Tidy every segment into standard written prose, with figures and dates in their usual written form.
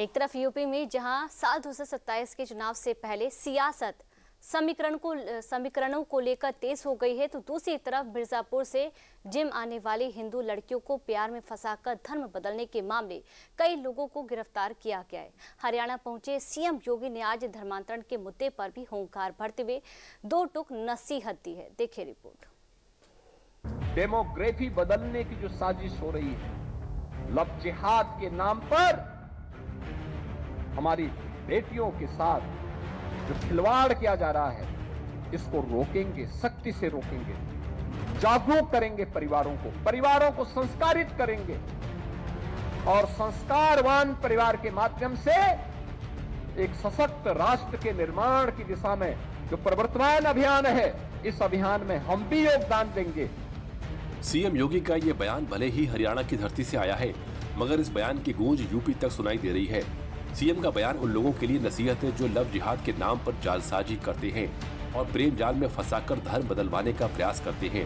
एक तरफ यूपी में जहां साल 2027 के चुनाव से पहले सियासत समीकरणों को लेकर तेज हो गई है, तो दूसरी तरफ मिर्जापुर से जिम आने वाली हिंदू लड़कियों को प्यार में फंसाकर धर्म बदलने के मामले कई लोगों को गिरफ्तार किया गया है। हरियाणा पहुंचे सीएम योगी ने आज धर्मांतरण के मुद्दे पर भी हुंकार भरते हुए दो टूक नसीहत दी है। देखिए रिपोर्ट। डेमोग्राफी बदलने की जो साजिश हो रही है, लव जिहाद के नाम पर हमारी बेटियों के साथ जो खिलवाड़ किया जा रहा है, इसको रोकेंगे, सख्ती से रोकेंगे, जागरूक करेंगे परिवारों को संस्कारित करेंगे और संस्कारवान परिवार के माध्यम से एक सशक्त राष्ट्र के निर्माण की दिशा में जो प्रवर्तमान अभियान है, इस अभियान में हम भी योगदान देंगे। सीएम योगी का ये बयान भले ही हरियाणा की धरती से आया है, मगर इस बयान की गूंज यूपी तक सुनाई दे रही है। सीएम का बयान उन लोगों के लिए नसीहत है जो लव जिहाद के नाम पर जालसाजी करते हैं और प्रेम जाल में फंसाकर धर्म बदलवाने का प्रयास करते हैं।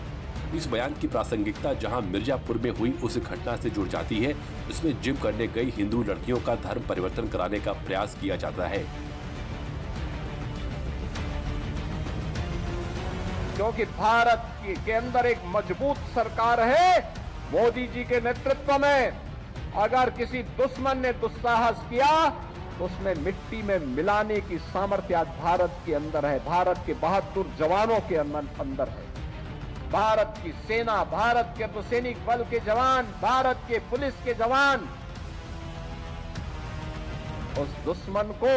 इस बयान की प्रासंगिकता जहां मिर्जापुर में हुई उस घटना से जुड़ जाती है, जिसमें जिम करने गई हिंदू लड़कियों का धर्म परिवर्तन कराने का प्रयास किया जाता है। क्योंकि भारत के अंदर एक मजबूत सरकार है। मोदी जी के नेतृत्व में अगर किसी दुश्मन ने दुस्साहस किया तो उसमें मिट्टी में मिलाने की सामर्थ्य आज भारत के अंदर है, भारत के बहादुर जवानों के अंदर है। भारत की सेना, भारत के अर्धसैनिक बल के जवान, भारत के पुलिस के जवान उस दुश्मन को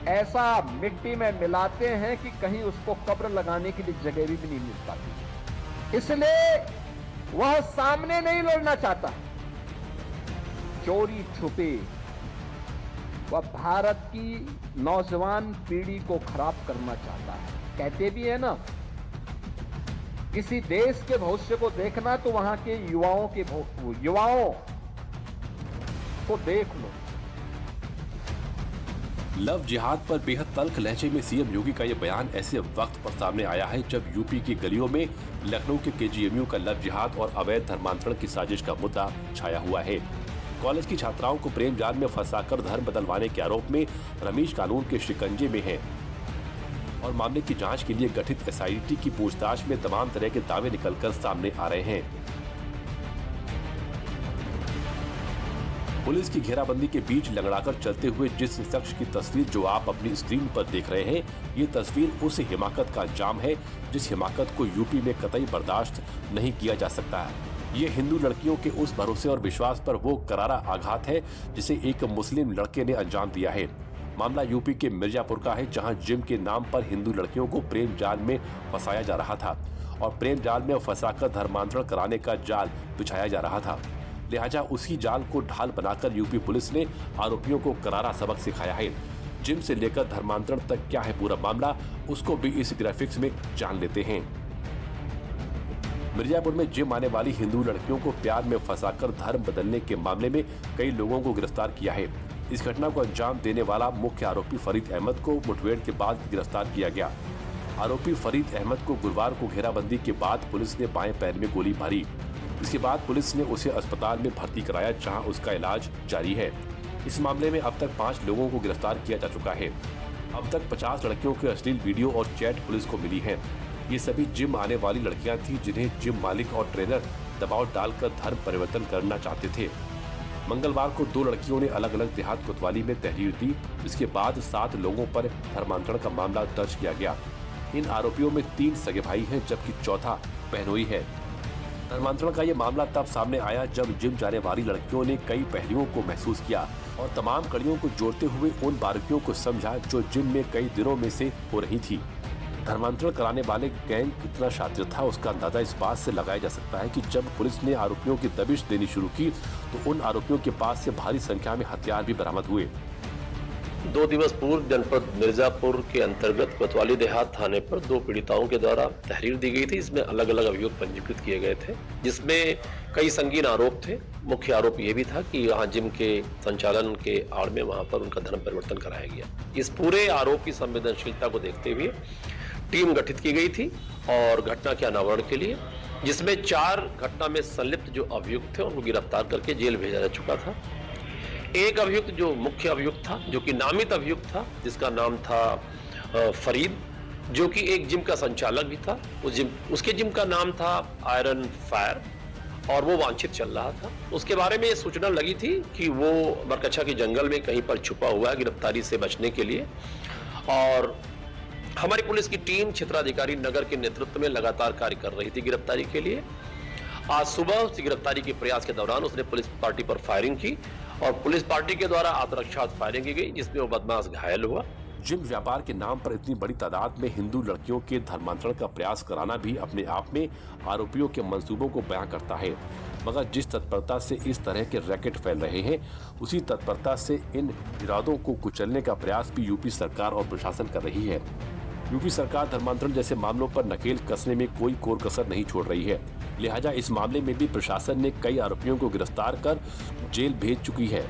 ऐसा मिट्टी में मिलाते हैं कि कहीं उसको कब्र लगाने के लिए जगह भी नहीं मिल पाती। इसलिए वह सामने नहीं लड़ना चाहता, चोरी छुपे वह भारत की नौजवान पीढ़ी को खराब करना चाहता है। कहते भी है ना, किसी देश के भविष्य को देखना तो वहां के युवाओं को देख लो। लव जिहाद पर बेहद तल्ख लहजे में सीएम योगी का यह बयान ऐसे वक्त पर सामने आया है जब यूपी की गलियों में लखनऊ के केजीएमयू का लव जिहाद और अवैध धर्मांतरण की साजिश का मुद्दा छाया हुआ है। कॉलेज की छात्राओं को प्रेम जाल में फंसाकर धर्म बदलवाने के आरोप में रमेश कानून के शिकंजे में है और मामले की जांच के लिए गठित एसआईटी की पूछताछ में तमाम तरह के दावे निकलकर सामने आ रहे हैं। पुलिस की घेराबंदी के बीच लंगड़ाकर चलते हुए जिस शख्स की तस्वीर जो आप अपनी स्क्रीन पर देख रहे हैं, ये तस्वीर उस हिमाकत का अंजाम है जिस हिमाकत को यूपी में कतई बर्दाश्त नहीं किया जा सकता है। ये हिंदू लड़कियों के उस भरोसे और विश्वास पर वो करारा आघात है जिसे एक मुस्लिम लड़के ने अंजाम दिया है। मामला यूपी के मिर्जापुर का है, जहां जिम के नाम पर हिंदू लड़कियों को प्रेम जाल में फंसाया जा रहा था और प्रेम जाल में फंसाकर धर्मांतरण कराने का जाल बिछाया जा रहा था। लिहाजा उसी जाल को ढाल बनाकर यूपी पुलिस ने आरोपियों को करारा सबक सिखाया है। जिम से लेकर धर्मांतरण तक क्या है पूरा मामला, उसको भी इस ग्राफिक्स में जान लेते हैं। मिर्जापुर में जिम आने वाली हिंदू लड़कियों को प्यार में फंसाकर धर्म बदलने के मामले में कई लोगों को गिरफ्तार किया है। इस घटना को अंजाम देने वाला मुख्य आरोपी फरीद अहमद को मुठभेड़ के बाद गिरफ्तार किया गया। आरोपी फरीद अहमद को गुरुवार को घेराबंदी के बाद पुलिस ने बाएं पैर में गोली मारी। इसके बाद पुलिस ने उसे अस्पताल में भर्ती कराया, जहां उसका इलाज जारी है। इस मामले में अब तक 5 लोगों को गिरफ्तार किया जा चुका है। अब तक 50 लड़कियों के अश्लील वीडियो और चैट पुलिस को मिली हैं। ये सभी जिम आने वाली लड़कियां थी जिन्हें जिम मालिक और ट्रेनर दबाव डालकर धर्म परिवर्तन करना चाहते थे। मंगलवार को 2 लड़कियों ने अलग अलग देहात कोतवाली में तहरीर दी। इसके बाद 7 लोगों पर धर्मांतरण का मामला दर्ज किया गया। इन आरोपियों में 3 सगे भाई हैं, जबकि चौथा बहनोई है। धर्मांतरण का ये मामला तब सामने आया जब जिम जाने वाली लड़कियों ने कई पहलुओं को महसूस किया और तमाम कड़ियों को जोड़ते हुए उन बारीकियों को समझा जो जिम में कई दिनों में से हो रही थी। धर्मांतरण कराने वाले गैंग कितना शातिर था, उसका अंदाजा इस बात से लगाया जा सकता है कि जब पुलिस ने आरोपियों की दबिश देनी शुरू की तो उन आरोपियों के पास से भारी संख्या में हथियार भी बरामद हुए। 2 दिवस पूर्व जनपद मिर्जापुर के अंतर्गत कोतवाली देहात थाने पर 2 पीड़िताओं के द्वारा तहरीर दी गई थी। इसमें अलग अलग अभियोग पंजीकृत किए गए थे, जिसमें कई संगीन आरोप थे। मुख्य आरोप ये भी था कि यहाँ जिम के संचालन के आड़ में वहां पर उनका धर्म परिवर्तन कराया गया। इस पूरे आरोप की संवेदनशीलता को देखते हुए टीम गठित की गई थी और घटना के अनावरण के लिए, जिसमें 4 घटना में संलिप्त जो अभियुक्त थे उनको गिरफ्तार करके जेल भेजा जा चुका था। एक अभियुक्त जो मुख्य अभियुक्त था, जो कि नामित अभियुक्त था, जिसका नाम था फरीद, जो कि एक जिम का संचालक भी था। उसके जिम का नाम था आयरन फायर और वो वांछित चल रहा था। उसके बारे में ये सूचना लगी थी कि वो बरकच्छा के जंगल में कहीं पर छुपा हुआ है गिरफ्तारी से बचने के लिए। और हमारी पुलिस की टीम क्षेत्राधिकारी नगर के नेतृत्व में लगातार कार्य कर रही थी गिरफ्तारी के लिए। आज सुबह उसकी गिरफ्तारी के प्रयास के दौरान उसने पुलिस पार्टी पर फायरिंग की और पुलिस पार्टी के द्वारा आत्मरक्षार्थ फायरिंग की गई, जिसमें वो बदमाश घायल हुआ। जिम व्यापार के नाम पर इतनी बड़ी तादाद में हिंदू लड़कियों के धर्मांतरण का प्रयास कराना भी अपने आप में आरोपियों के मंसूबों को बयां करता है। मगर जिस तत्परता से इस तरह के रैकेट फैल रहे हैं, उसी तत्परता से इन इरादों को कुचलने का प्रयास भी यूपी सरकार और प्रशासन कर रही है। यूपी सरकार धर्मांतरण जैसे मामलों पर नकेल कसने में कोई कोर कसर नहीं छोड़ रही है। लिहाजा इस मामले में भी प्रशासन ने कई आरोपियों को गिरफ्तार कर जेल भेज चुकी है।